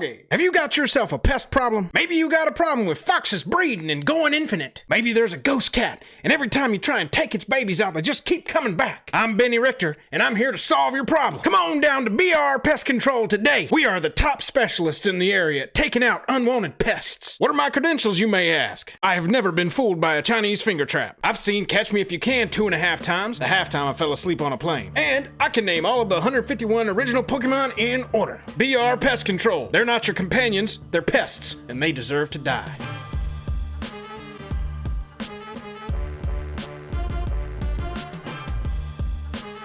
Doggy, have you got yourself a pest problem? Maybe you got a problem with foxes breeding and going infinite. Maybe there's a ghost cat, and every time you try and take its babies out, they just keep coming back. I'm Benny Richter, and I'm here to solve your problem. Come on down to BR Pest Control today. We are the top specialists in the area at taking out unwanted pests. What are my credentials, you may ask? I have never been fooled by a Chinese finger trap. I've seen Catch Me If You Can 2.5 times, the half time I fell asleep on a plane. And I can name all of the 151 original Pokemon in order. BR Pest Control. They're not your companions, they're pests, and they deserve to die.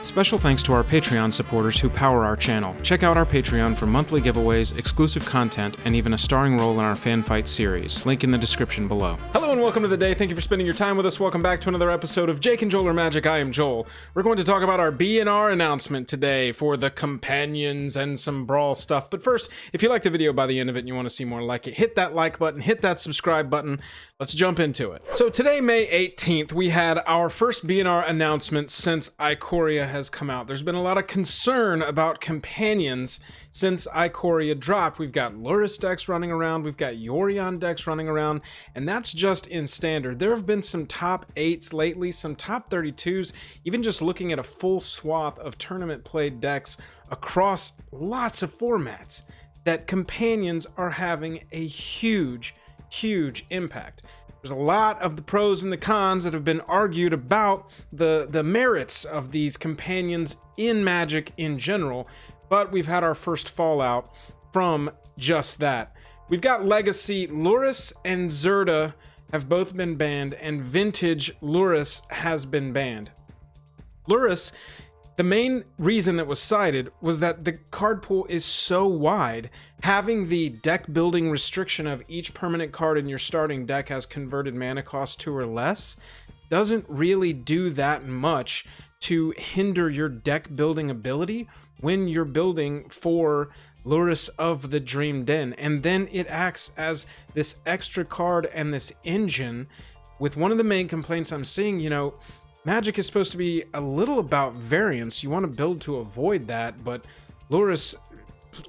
Special thanks to our Patreon supporters who power our channel. Check out our Patreon for monthly giveaways, exclusive content, and even a starring role in our fan fight series. Link in the description below. Hello and welcome to the day. Thank you for spending your time with us. Welcome back to another episode of Jake and Joel Are Magic. I am Joel. We're going to talk about our B&R announcement today for the companions and some brawl stuff. But first, if you liked the video by the end of it and you want to see more like it, hit that like button, hit that subscribe button. Let's jump into it. So today, May 18th, we had our first B&R announcement since Ikoria has come out. There's been a lot of concern about companions since Ikoria dropped. We've got Lurrus decks running around, we've got Yorion decks running around, and that's just in standard. There have been some top 8s lately, some top 32s, even just looking at a full swath of tournament played decks across lots of formats, that companions are having a huge impact. There's a lot of the pros and the cons that have been argued about the merits of these companions in Magic in general, but we've had our first fallout from just that. We've got Legacy. Lurrus and Zirda have both been banned, and Vintage Lurrus has been banned. Lurrus, the main reason that was cited was that the card pool is so wide. Having the deck building restriction of each permanent card in your starting deck has converted mana cost 2 or less doesn't really do that much to hinder your deck building ability when you're building for Lurrus of the Dream Den. And then it acts as this extra card and this engine. With one of the main complaints I'm seeing, Magic is supposed to be a little about variance. You want to build to avoid that, but Lurrus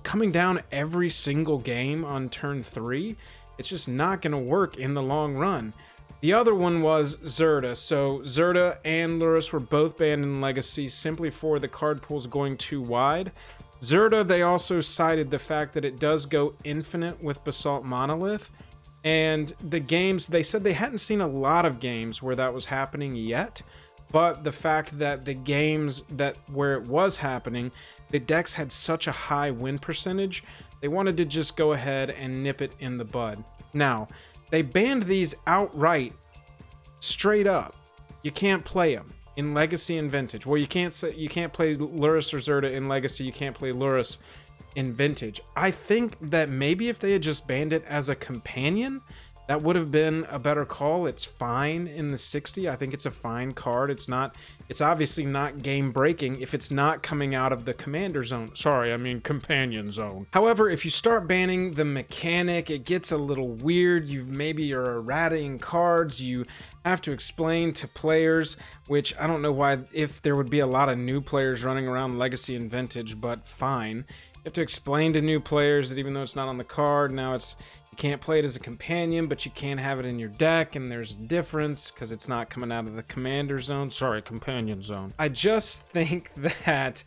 coming down every single game on turn 3, it's just not going to work in the long run. The other one was Zirda. So Zirda and Lurrus were both banned in Legacy simply for the card pools going too wide. Zirda, they also cited the fact that it does go infinite with Basalt Monolith. And the games, they said they hadn't seen a lot of games where that was happening yet. But the fact that the games where it was happening, the decks had such a high win percentage, they wanted to just go ahead and nip it in the bud. Now, they banned these outright, straight up. You can't play them in Legacy and Vintage. Well, you can't play Lurrus or Zirda in Legacy. You can't play Lurrus in Vintage. I think that maybe if they had just banned it as a companion, that would have been a better call. It's fine in the 60. I think it's a fine card. It's obviously not game breaking if it's not coming out of the commander zone. Sorry, I mean companion zone. However, if you start banning the mechanic, it gets a little weird. Maybe you're errating cards. You have to explain to players, which I don't know why, if there would be a lot of new players running around Legacy and Vintage, but fine. You have to explain to new players that even though it's not on the card, now you can't play it as a companion, but you can have it in your deck, and there's a difference because it's not coming out of the commander zone. Sorry, companion zone. I just think that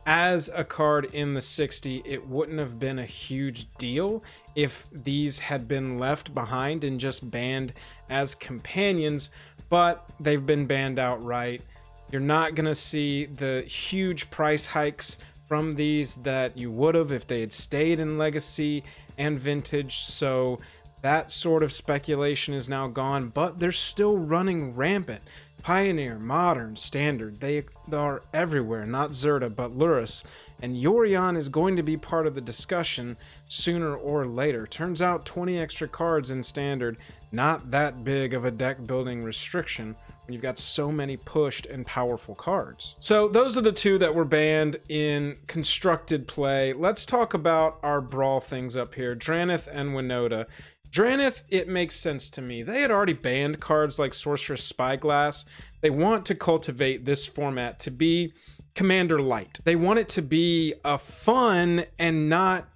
as a card in the 60, it wouldn't have been a huge deal if these had been left behind and just banned as companions, but they've been banned outright. You're not going to see the huge price hikes from these that you would have if they had stayed in Legacy and Vintage, so that sort of speculation is now gone, but they're still running rampant. Pioneer, Modern, Standard, they are everywhere. Not Zirda, but Lurrus. And Yorion is going to be part of the discussion sooner or later. Turns out 20 extra cards in Standard, not that big of a deck building restriction when you've got so many pushed and powerful cards. So those are the two that were banned in constructed play. Let's talk about our brawl things up here. Drannith and Winota. Drannith, it makes sense to me. They had already banned cards like Sorceress Spyglass. They want to cultivate this format to be Commander Light. They want it to be a fun and not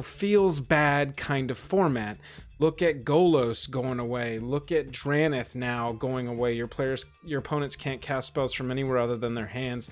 feels bad kind of format. Look at Golos going away. Look at Draneth now going away. Your opponents can't cast spells from anywhere other than their hands.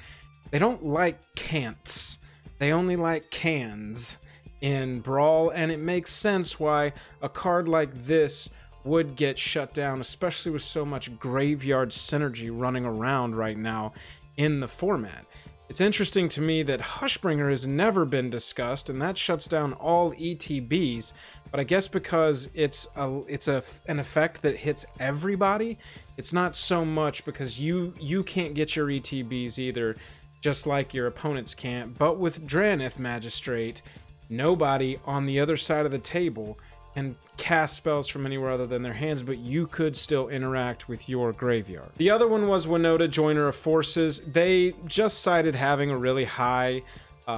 They don't like can'ts. They only like cans in Brawl, and it makes sense why a card like this would get shut down, especially with so much graveyard synergy running around right now in the format. It's interesting to me that Hushbringer has never been discussed, and that shuts down all ETBs, but I guess because it's an effect that hits everybody, it's not so much because you can't get your ETBs either, just like your opponents can't. But with Draneth Magistrate, nobody on the other side of the table can cast spells from anywhere other than their hands, but you could still interact with your graveyard. The other one was Winota, Joiner of Forces. They just cited having a really high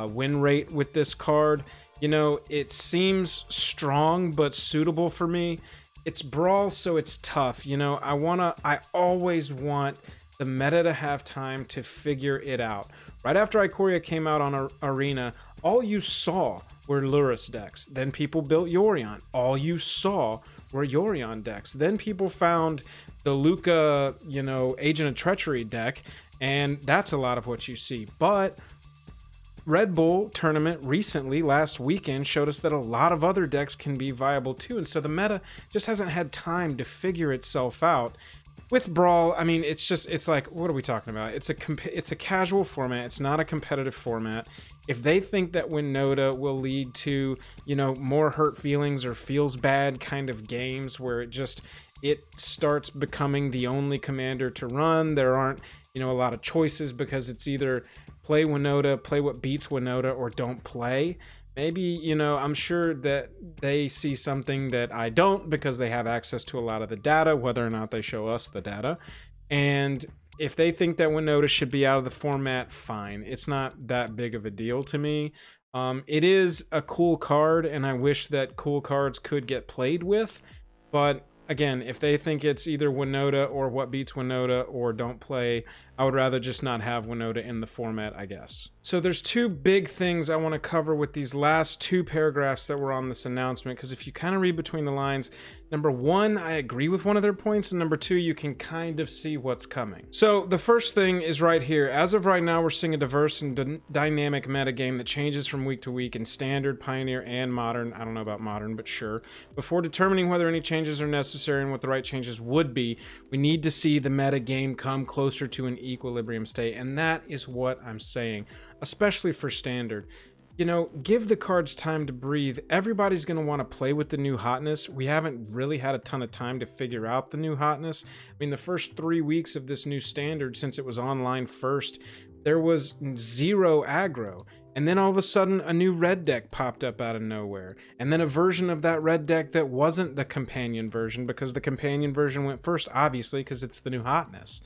win rate with this card. It seems strong but suitable for me. It's Brawl, so it's tough. I always want the meta to have time to figure it out. Right after Ikoria came out on Arena, all you saw were Lurrus decks. Then people built Yorion. All you saw were Yorion decks. Then people found the Luca, Agent of Treachery deck, and that's a lot of what you see. But Red Bull tournament recently, last weekend, showed us that a lot of other decks can be viable too, and so the meta just hasn't had time to figure itself out. With Brawl, I mean, it's like, what are we talking about? It's a casual format. It's not a competitive format. If they think that Winota will lead to, more hurt feelings or feels bad kind of games where it starts becoming the only commander to run, there aren't, a lot of choices because it's either play Winota, play what beats Winota, or don't play. Maybe, I'm sure that they see something that I don't because they have access to a lot of the data, whether or not they show us the data. And if they think that Winota should be out of the format, fine. It's not that big of a deal to me. It is a cool card, and I wish that cool cards could get played with. But again, if they think it's either Winota or what beats Winota or don't play, I would rather just not have Winota in the format, I guess. So there's two big things I want to cover with these last two paragraphs that were on this announcement, because if you kind of read between the lines, number one, I agree with one of their points, and number two, you can kind of see what's coming. So the first thing is right here. As of right now, we're seeing a diverse and dynamic metagame that changes from week to week in Standard, Pioneer, and Modern. I don't know about Modern, but sure. Before determining whether any changes are necessary and what the right changes would be, we need to see the metagame come closer to an equilibrium state, and that is what I'm saying, especially for Standard. Give the cards time to breathe. Everybody's going to want to play with the new hotness. We haven't really had a ton of time to figure out the new hotness. I mean, the first 3 weeks of this new Standard, since it was online first, there was 0 aggro. And then all of a sudden, a new red deck popped up out of nowhere. And then a version of that red deck that wasn't the companion version, because the companion version went first, obviously, because it's the new hotness.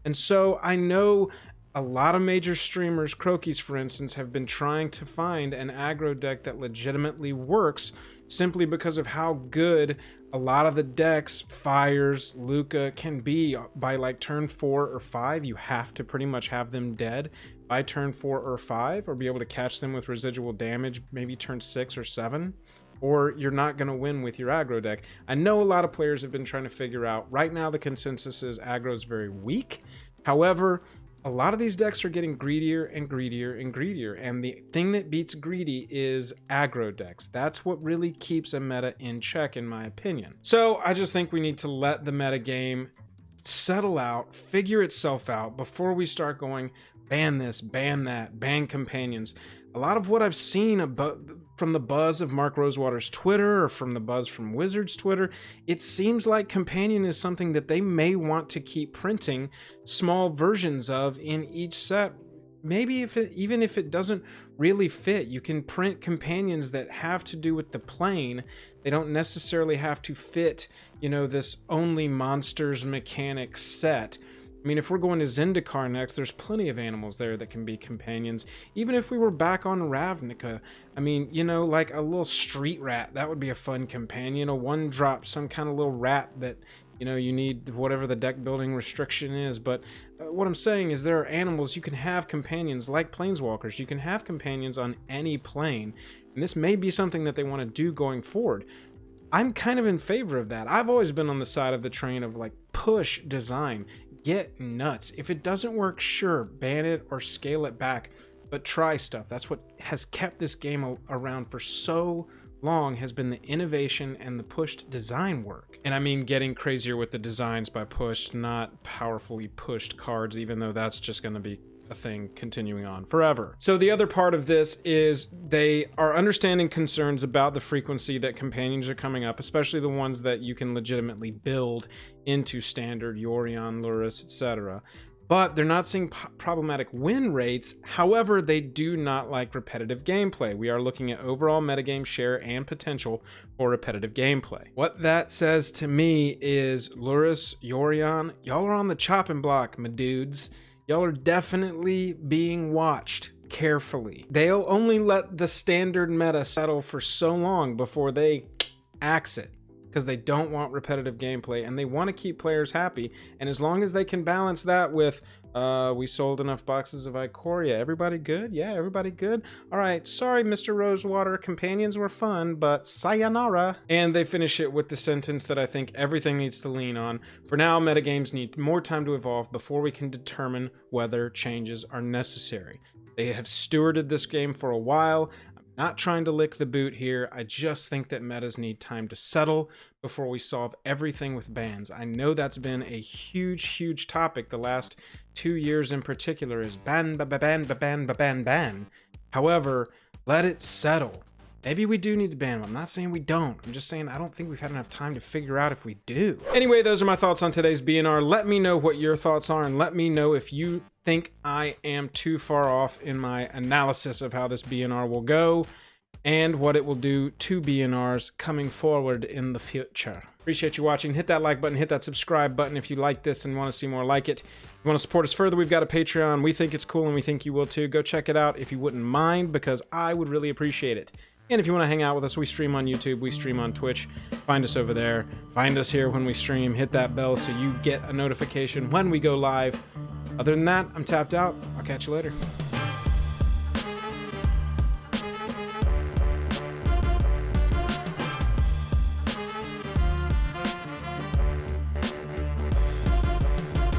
And so I know a lot of major streamers, Crokies for instance, have been trying to find an aggro deck that legitimately works simply because of how good a lot of the decks, Fires, Luca, can be by like turn 4 or 5. You have to pretty much have them dead by turn 4 or 5, or be able to catch them with residual damage maybe turn 6 or 7, or you're not going to win with your aggro deck. I know a lot of players have been trying to figure out. Right now the consensus is aggro is very weak. However, a lot of these decks are getting greedier and greedier and greedier, and the thing that beats greedy is aggro decks. That's what really keeps a meta in check, in my opinion. So I just think we need to let the meta game settle out, figure itself out before we start going ban this, ban that, ban companions. A lot of what I've seen from the buzz of Mark Rosewater's Twitter or from the buzz from Wizards Twitter, it seems like companion is something that they may want to keep printing small versions of in each set. Maybe even if it doesn't really fit, you can print companions that have to do with the plane. They don't necessarily have to fit, this only monsters mechanic set. I mean, if we're going to Zendikar next, there's plenty of animals there that can be companions. Even if we were back on Ravnica, I mean, like a little street rat, that would be a fun companion. A 1-drop, some kind of little rat that, you know, you need whatever the deck building restriction is. But what I'm saying is there are animals you can have companions like planeswalkers. You can have companions on any plane, and this may be something that they want to do going forward. I'm kind of in favor of that. I've always been on the side of the train of like push design, get nuts. If it doesn't work, sure, ban it or scale it back, but try stuff. That's what has kept this game around for so long, has been the innovation and the pushed design work. And I mean getting crazier with the designs by pushed, not powerfully pushed cards, even though that's just going to be a thing continuing on forever. So the other part of this is they are understanding concerns about the frequency that companions are coming up, especially the ones that you can legitimately build into standard, Yorion, Lurrus, etc. But they're not seeing problematic win rates. However, they do not like repetitive gameplay. We are looking at overall metagame share and potential for repetitive gameplay. What that says to me is Lurrus, Yorion, y'all are on the chopping block, my dudes. Y'all are definitely being watched carefully. They'll only let the standard meta settle for so long before they axe it, because they don't want repetitive gameplay and they want to keep players happy. And as long as they can balance that with, we sold enough boxes of Ikoria, everybody good? Yeah, everybody good? All right, sorry, Mr. Rosewater, companions were fun, but sayonara. And they finish it with the sentence that I think everything needs to lean on. For now, metagames need more time to evolve before we can determine whether changes are necessary. They have stewarded this game for a while. Not trying to lick the boot here. I just think that metas need time to settle before we solve everything with bans. I know that's been a huge topic the last 2 years in particular, is ban, ban. However, let it settle. Maybe we do need to ban them. I'm not saying we don't. I'm just saying I don't think we've had enough time to figure out if we do. Anyway, those are my thoughts on today's BNR. Let me know what your thoughts are, and let me know if you think I am too far off in my analysis of how this BNR will go and what it will do to BNRs coming forward in the future. Appreciate you watching. Hit that like button, hit that subscribe button if you like this and want to see more like it. If you want to support us further, we've got a Patreon. We think it's cool and we think you will too. Go check it out if you wouldn't mind, because I would really appreciate it. And if you want to hang out with us, we stream on YouTube, we stream on Twitch. Find us over there. Find us here when we stream. Hit that bell so you get a notification when we go live. Other than that, I'm tapped out. I'll catch you later.